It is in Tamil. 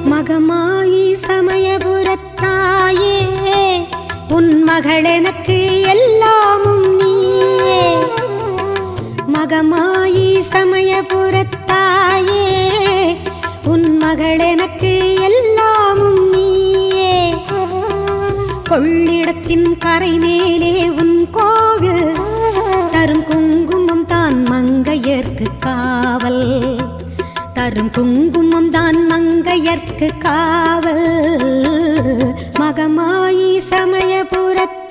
மகமாயி சமயபுரத்தாயே உன் மகளெனக்கு எல்லாமும் நீயே. மகமாயி சமயபுரத்தாயே உன் மகளெனக்கு எல்லாமும் நீயே. கொள்ளிடத்தின் கரை மேலே உன் கோவில் தரும் குங்குமம் தான் மங்கையர்க்கு காவல். தரும் குங்குமம் தான் மங்கையர்க்கு காவல். மகமாயி சமயபுரத்